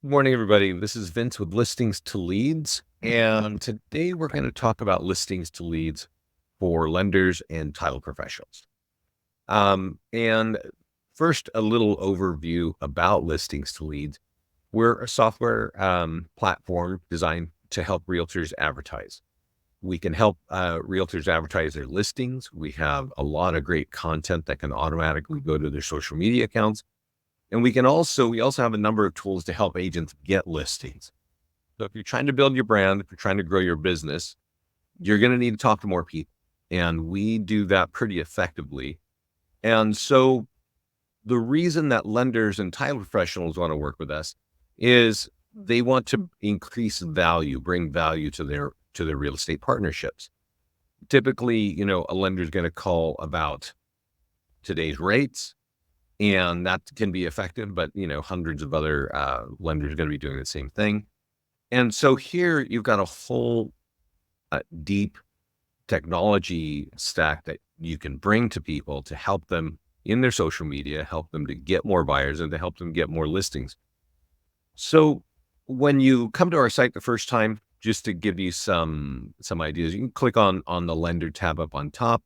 Good morning, everybody. This is Vince with Listings to Leads. And today we're going to talk about listings to leads for lenders and title professionals. And first, a little overview about listings to leads. We're a software platform designed to help realtors advertise. We can help realtors advertise their listings. We have a lot of great content that can automatically go to their social media accounts. And we also have a number of tools to help agents get listings. So if you're trying to build your brand, if you're trying to grow your business, you're going to need to talk to more people. And we do that pretty effectively. And so the reason that lenders and title professionals want to work with us is they want to increase value, bring value to their real estate partnerships. Typically, a lender is going to call about today's rates, and that can be effective, but hundreds of other lenders are going to be doing the same thing. And so here you've got a whole deep technology stack that you can bring to people to help them in their social media, help them to get more buyers, and to help them get more listings. So when you come to our site the first time, just to give you some ideas, you can click on the lender tab up on top.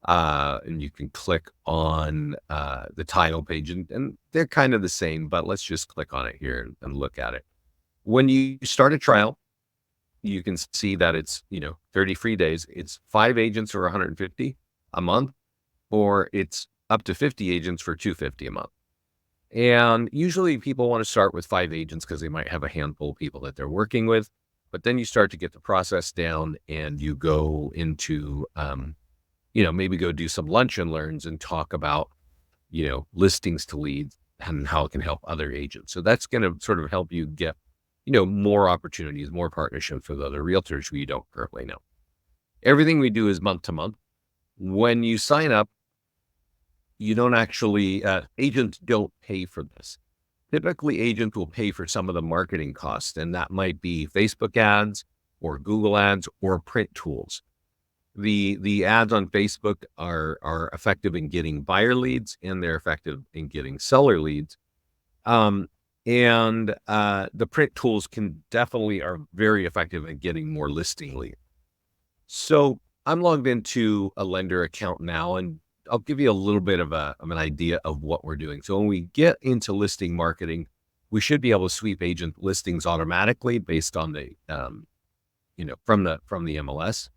And you can click on the title page, and they're kind of the same, but let's just click on it here and look at it. When you start a trial, you can see that it's 30 free days. It's 5 agents or 150 a month, or it's up to 50 agents for $250 a month. And usually people want to start with 5 agents because they might have a handful of people that they're working with, but then you start to get the process down, and you go into maybe go do some lunch and learns and talk about, listings to leads and how it can help other agents. So that's going to sort of help you get, more opportunities, more partnerships with other realtors who you don't currently know. Everything we do is month to month. When you sign up, you don't actually, agents don't pay for this. Typically, agents will pay for some of the marketing costs, and that might be Facebook ads or Google ads or print tools. The ads on Facebook are effective in getting buyer leads, and they're effective in getting seller leads. And the print tools are very effective at getting more listing leads. So I'm logged into a lender account now, and I'll give you a little bit of an idea of what we're doing. So when we get into listing marketing, we should be able to sweep agent listings automatically based on the, from the MLS.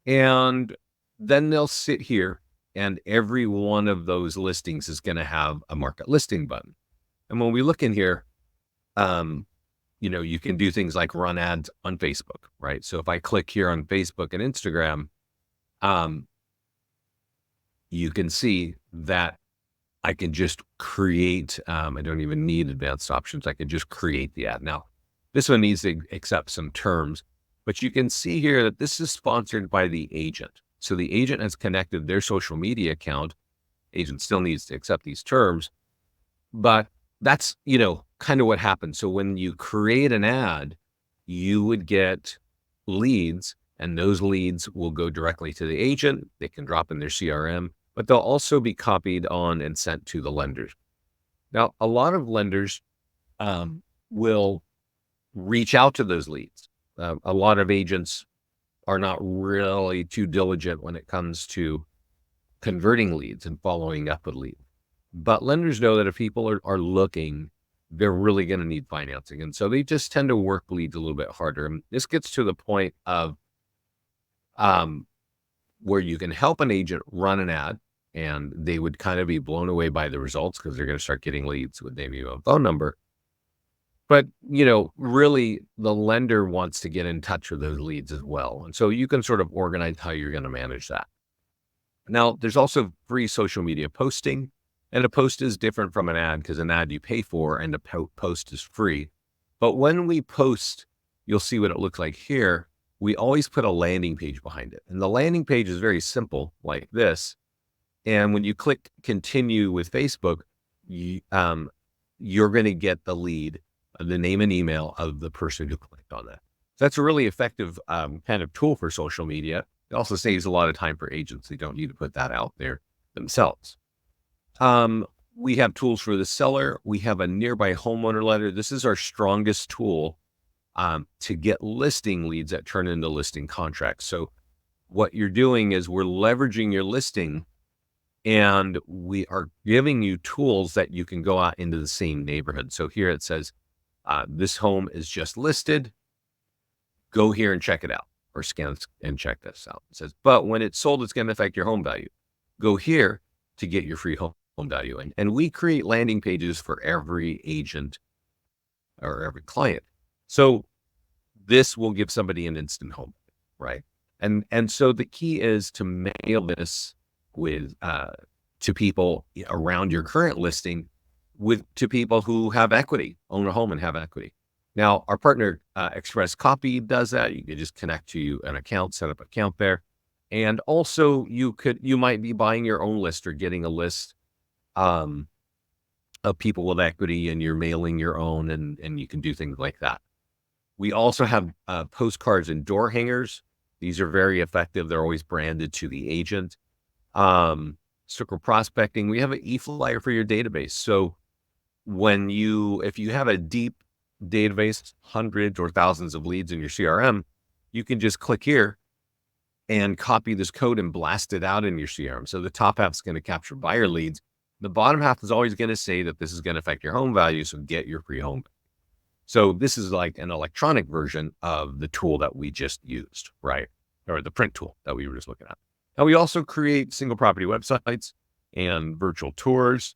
And then they'll sit here, and every one of those listings is going to have a market listing button. And when we look in here, you can do things like run ads on Facebook, right? So if I click here on Facebook and Instagram, you can see that I can just create, I don't even need advanced options. I can just create the ad. Now, this one needs to accept some terms. But you can see here that this is sponsored by the agent. So the agent has connected their social media account. Agent still needs to accept these terms, but that's, kind of what happens. So when you create an ad, you would get leads, and those leads will go directly to the agent. They can drop in their CRM, but they'll also be copied on and sent to the lenders. Now, a lot of lenders will reach out to those leads. A lot of agents are not really too diligent when it comes to converting leads and following up with leads. But lenders know that if people are looking, they're really going to need financing. And so they just tend to work leads a little bit harder. And this gets to the point of where you can help an agent run an ad, and they would kind of be blown away by the results because they're going to start getting leads with maybe a phone number. But, really the lender wants to get in touch with those leads as well. And so you can sort of organize how you're going to manage that. Now, there's also free social media posting, and a post is different from an ad because an ad you pay for and a post is free. But when we post, you'll see what it looks like here. We always put a landing page behind it. And the landing page is very simple, like this. And when you click continue with Facebook, you're going to get the lead, the name and email of the person who clicked on that. So that's a really effective kind of tool for social media. It also saves a lot of time for agents. They don't need to put that out there. themselves. Um, we have tools for the seller. We have a nearby homeowner letter. This is our strongest tool to get listing leads that turn into listing contracts. So what you're doing is we're leveraging your listing and we are giving you tools that you can go out into the same neighborhood. So here it says, this home is just listed. Go here and check it out, or scan and check this out. It says, but when it's sold, it's going to affect your home value. Go here to get your free home value. And we create landing pages for every agent or every client. So this will give somebody an instant home, right? And so the key is to mail this with to people around your current listing, to people who have equity, own a home and have equity. Now, our partner Express Copy does that. You can just connect to an account, set up an account there, and also you might be buying your own list or getting a list of people with equity, and you're mailing your own, and you can do things like that. We also have postcards and door hangers. These are very effective. They're always branded to the agent. Circle prospecting. We have an e-flyer for your database. So if you have a deep database, hundreds or thousands of leads in your CRM, you can just click here and copy this code and blast it out in your CRM. So the top half is going to capture buyer leads. The bottom half is always going to say that this is going to affect your home value. So get your free home. So this is like an electronic version of the tool that we just used, right? Or the print tool that we were just looking at. Now we also create single property websites and virtual tours.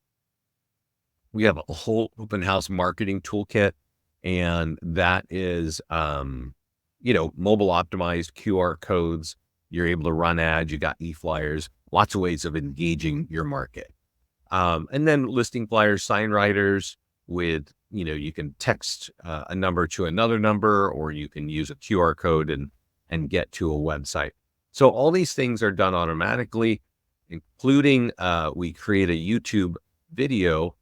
We have a whole open house marketing toolkit, and that is, mobile optimized QR codes. You're able to run ads. You got e-flyers, lots of ways of engaging your market. And then listing flyers, sign writers with, you can text a number to another number, or you can use a QR code and get to a website. So all these things are done automatically, including we create a YouTube video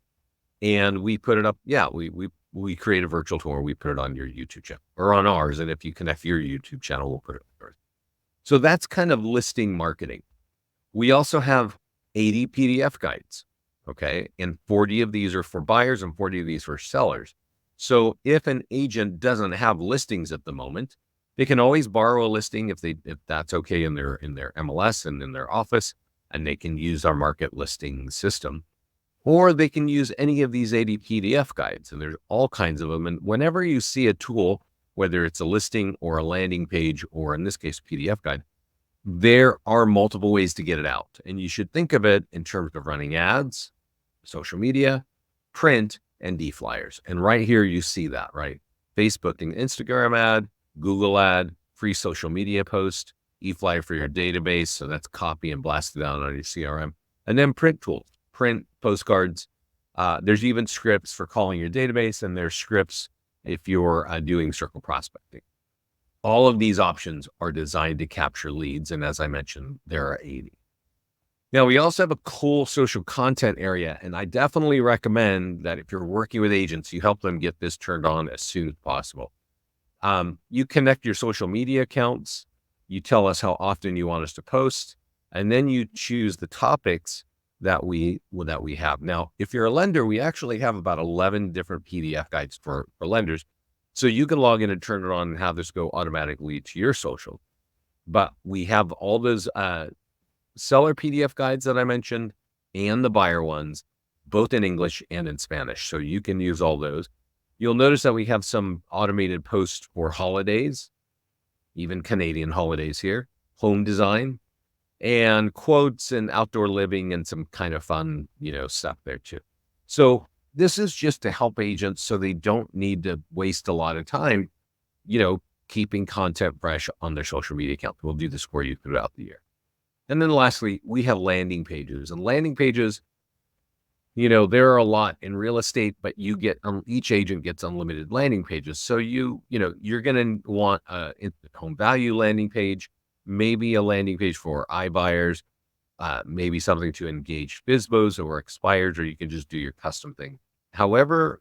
and we put it up. Yeah, we create a virtual tour. We put it on your YouTube channel or on ours. And if you connect your YouTube channel, we'll put it on yours. So that's kind of listing marketing. We also have 80 PDF guides. Okay. And 40 of these are for buyers and 40 of these for sellers. So if an agent doesn't have listings at the moment, they can always borrow a listing if that's okay in their MLS and in their office, and they can use our market listing system, or they can use any of these 80 PDF guides. And there's all kinds of them. And whenever you see a tool, whether it's a listing or a landing page, or in this case, PDF guide, there are multiple ways to get it out. And you should think of it in terms of running ads, social media, print, and e-flyers. And right here, you see that, right? Facebook and Instagram ad, Google ad, free social media post, e-flyer for your database. So that's copy and blast it out on your CRM. And then print tools, print postcards. There's even scripts for calling your database, and there's scripts if you're doing circle prospecting. All of these options are designed to capture leads. And as I mentioned, there are 80. Now, we also have a cool social content area, and I definitely recommend that if you're working with agents, you help them get this turned on as soon as possible. You connect your social media accounts, you tell us how often you want us to post, and then you choose the topics that we have. Now, if you're a lender, we actually have about 11 different PDF guides for lenders. So you can log in and turn it on and have this go automatically to your social. But we have all those seller PDF guides that I mentioned and the buyer ones, both in English and in Spanish. So you can use all those. You'll notice that we have some automated posts for holidays, even Canadian holidays here, home design, and quotes and outdoor living, and some kind of fun, stuff there too. So this is just to help agents so they don't need to waste a lot of time, keeping content fresh on their social media account. We'll do this for you throughout the year. And then lastly, we have landing pages, and landing pages, there are a lot in real estate, but you get, each agent gets unlimited landing pages. So you're going to want a home value landing page, maybe a landing page for iBuyers, maybe something to engage FSBOs or expireds, or you can just do your custom thing. However,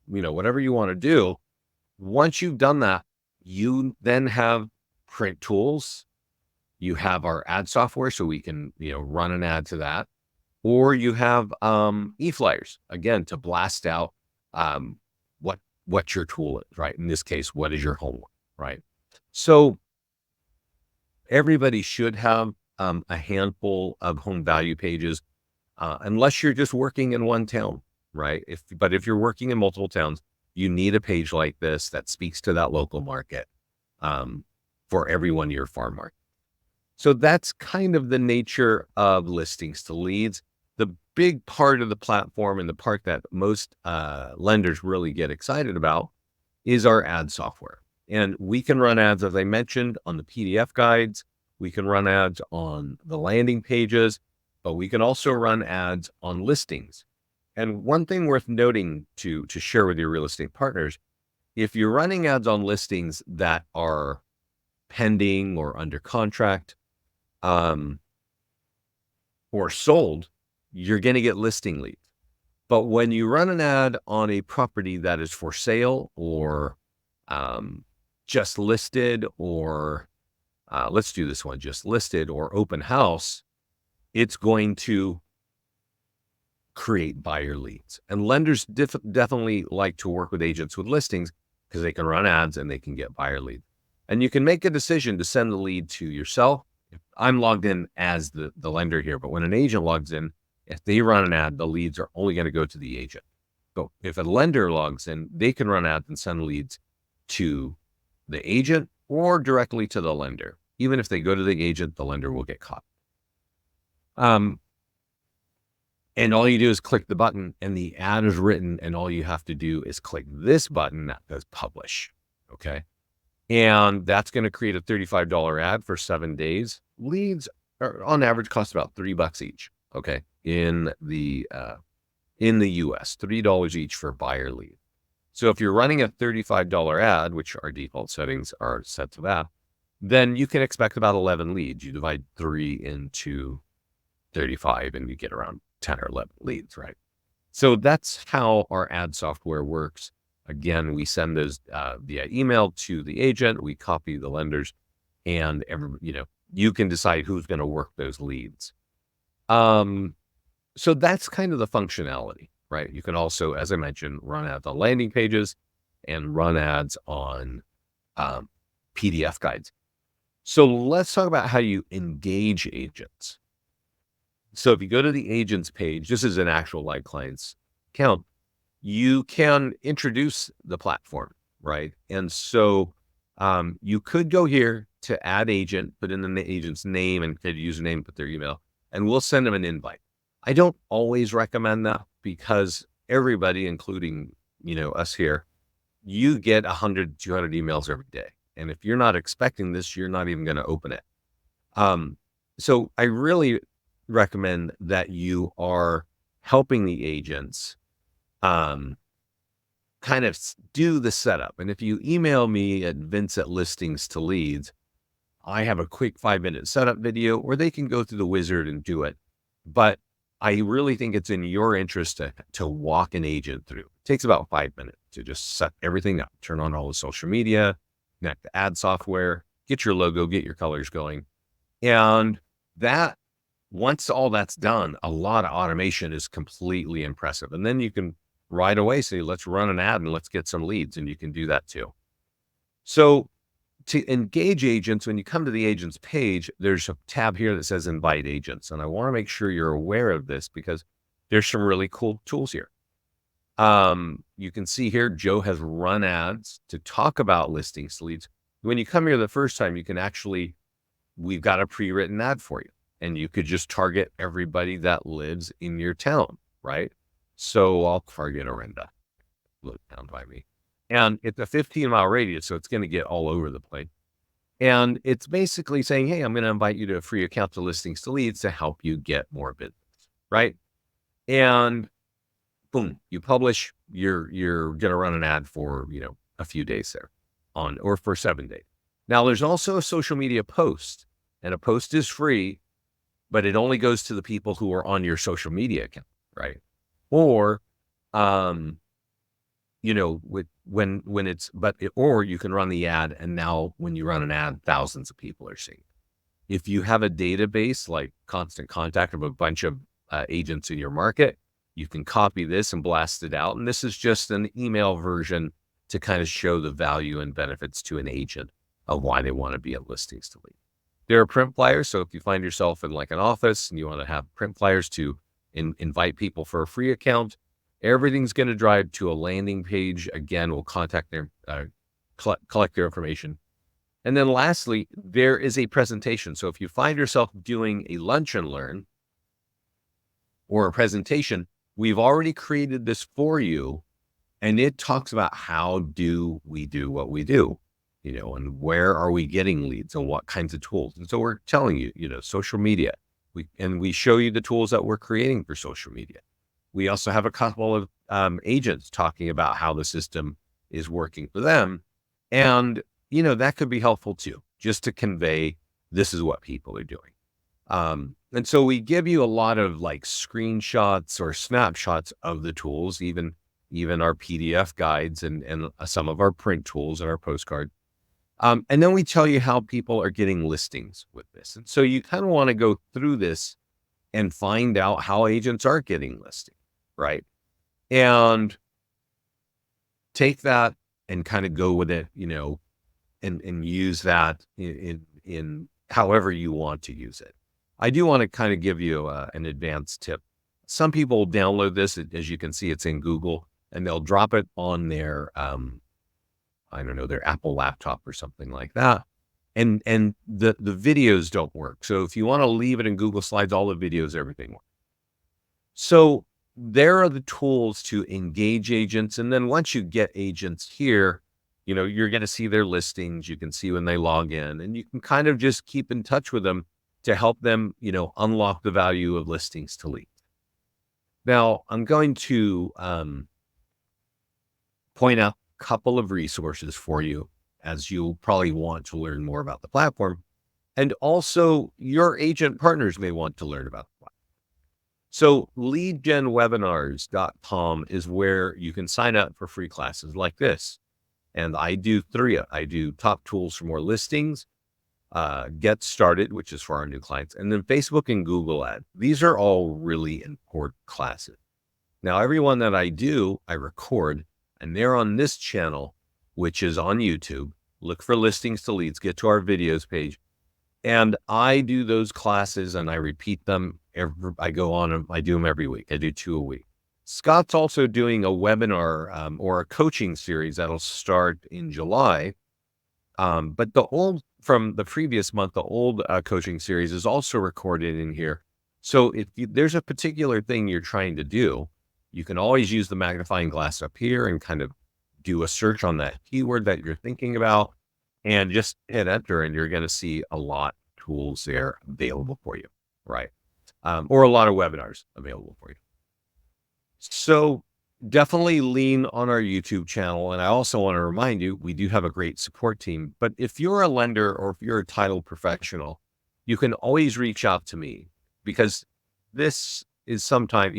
whatever you want to do, once you've done that, you then have print tools. You have our ad software, so we can, run an ad to that. Or you have e-flyers, again, to blast out um, what your tool is, right? In this case, what is your homework, right? So everybody should have a handful of home value pages, unless you're just working in one town, right? But if you're working in multiple towns, you need a page like this that speaks to that local market um, for every one of your farm market. So that's kind of the nature of listings to leads. The big part of the platform and the part that most lenders really get excited about is our ad software. And we can run ads, as I mentioned, on the PDF guides. We can run ads on the landing pages, but we can also run ads on listings. And one thing worth noting to share with your real estate partners, if you're running ads on listings that are pending or under contract, um, or sold, you're going to get listing leads. But when you run an ad on a property that is for sale or just listed, or let's do this one, just listed or open house, it's going to create buyer leads. And lenders definitely like to work with agents with listings because they can run ads and they can get buyer leads. And you can make a decision to send the lead to yourself. I'm logged in as the lender here, but when an agent logs in, if they run an ad, the leads are only going to go to the agent. But if a lender logs in, they can run ads and send leads to the agent or directly to the lender. Even if they go to the agent, the lender will get caught. And all you do is click the button and the ad is written, and all you have to do is click this button that says publish. Okay. And that's going to create a $35 ad for 7 days. Leads are on average cost about $3 each. Okay. In the US, $3 each for buyer lead. So if you're running a $35 ad, which our default settings are set to that, then you can expect about 11 leads. You divide 3 into 35 and you get around 10 or 11 leads, right? So that's how our ad software works. Again, we send those via email to the agent. We copy the lenders, and you can decide who's going to work those leads. So that's kind of the functionality, right? You can also, as I mentioned, run ads on landing pages and run ads on PDF guides. So let's talk about how you engage agents. So if you go to the agents page, this is an actual live client's account, you can introduce the platform, right? And so you could go here to add agent, put in the agent's name and their username, put their email, and we'll send them an invite. I don't always recommend that because everybody, including, us here, you get 100, 200 emails every day. And if you're not expecting this, you're not even going to open it. So I really recommend that you are helping the agents kind of do the setup. And if you email me at Vince@listings to leads, I have a quick 5-minute setup video, or they can go through the wizard and do it. But I really think it's in your interest to walk an agent through. It takes about 5 minutes to just set everything up, turn on all the social media, connect the ad software, get your logo, get your colors going. And that, once all that's done, a lot of automation is completely impressive. And then you can right away say, let's run an ad and let's get some leads. And you can do that too. So to engage agents, when you come to the agents page, there's a tab here that says invite agents. And I want to make sure you're aware of this because there's some really cool tools here. You can see here, Joe has run ads to talk about listings to leads. When you come here the first time, we've got a pre-written ad for you. And you could just target everybody that lives in your town, right? So I'll target Orinda, live down by me. And it's a 15-mile radius, so it's going to get all over the place. And it's basically saying, hey, I'm going to invite you to a free account to listings to leads to help you get more business, right? And boom, you publish, you're going to run an ad for, a few days there or for 7 days. Now there's also a social media post, and a post is free, but it only goes to the people who are on your social media account, right? Or, or you can run the ad, and now when you run an ad, thousands of people are seeing it. If you have a database like Constant Contact of a bunch of agents in your market. You can copy this and blast it out. And this is just an email version to kind of show the value and benefits to an agent of why they want to be at Listings to Lead. There are print flyers. So if you find yourself in like an office and you want to have print flyers to invite people for a free account, everything's going to drive to a landing page. Again, we'll contact their, collect their information. And then lastly, there is a presentation. So if you find yourself doing a lunch and learn or a presentation, we've already created this for you. And it talks about how do we do what we do, and where are we getting leads and what kinds of tools. And so we're telling you, social media, we show you the tools that we're creating for social media. We also have a couple of agents talking about how the system is working for them. And, that could be helpful too, just to convey this is what people are doing. And so we give you a lot of like screenshots or snapshots of the tools, even our PDF guides and some of our print tools and our postcard. And then we tell you how people are getting listings with this. And so you kind of want to go through this and find out how agents are getting listings, right? And take that and kind of go with it, and use that in however you want to use it. I do want to kind of give you an advanced tip. Some people download this, as you can see, it's in Google, and they'll drop it on their, their Apple laptop or something like that. And the videos don't work. So if you want to leave it in Google Slides, all the videos, everything works. So there are the tools to engage agents. And then once you get agents here, you're going to see their listings. You can see when they log in, and you can kind of just keep in touch with them to help them, unlock the value of listings to leads. Now, I'm going to point out a couple of resources for you, as you'll probably want to learn more about the platform. And also your agent partners may want to learn about the platform. So leadgenwebinars.com is where you can sign up for free classes like this. And I do three. I do top tools for more listings, get started, which is for our new clients, and then Facebook and Google ads. These are all really important classes. Now, every one that I do, I record, and they're on this channel, which is on YouTube. Look for Listings to Leads, get to our videos page. And I do those classes and I repeat them. I go on and I do them every week. I do 2 a week. Scott's also doing a webinar or a coaching series that'll start in July. But from the previous month, the old coaching series is also recorded in here. So if there's a particular thing you're trying to do, you can always use the magnifying glass up here and kind of do a search on that keyword that you're thinking about and just hit enter, and you're going to see a lot of tools there available for you, right? Or a lot of webinars available for you. So definitely lean on our YouTube channel. And I also want to remind you, we do have a great support team. But if you're a lender or if you're a title professional, you can always reach out to me, because this is sometimes,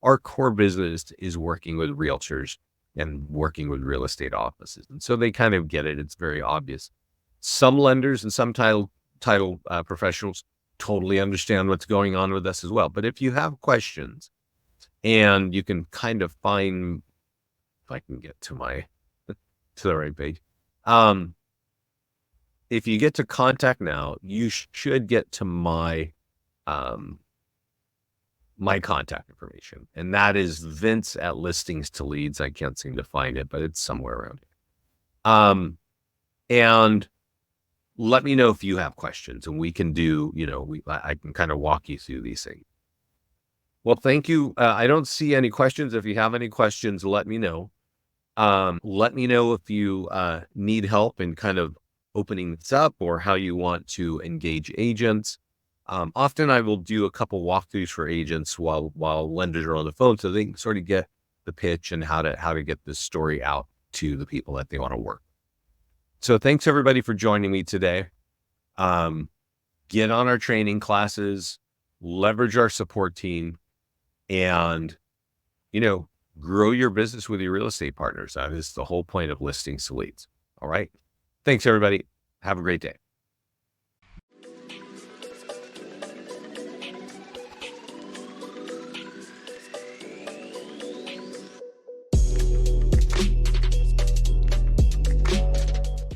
our core business is working with realtors and working with real estate offices. And so they kind of get it. It's very obvious. Some lenders and some title professionals totally understand what's going on with us as well. But if you have questions, and you can kind of find, if I can get to the right page. If you get to contact now, you should get to my contact information. And that is Vince at Listings to Leads. I can't seem to find it, but it's somewhere around here. And let me know if you have questions, and we can do, I can kind of walk you through these things. Well, thank you. I don't see any questions. If you have any questions, let me know. Let me know if you need help in kind of opening this up or how you want to engage agents. Often I will do a couple walkthroughs for agents while lenders are on the phone, so they can sort of get the pitch and how to get this story out to the people that they want to work. So thanks everybody for joining me today. Get on our training classes, leverage our support team, and, grow your business with your real estate partners. That is the whole point of Listings to Leads. All right. Thanks, everybody. Have a great day.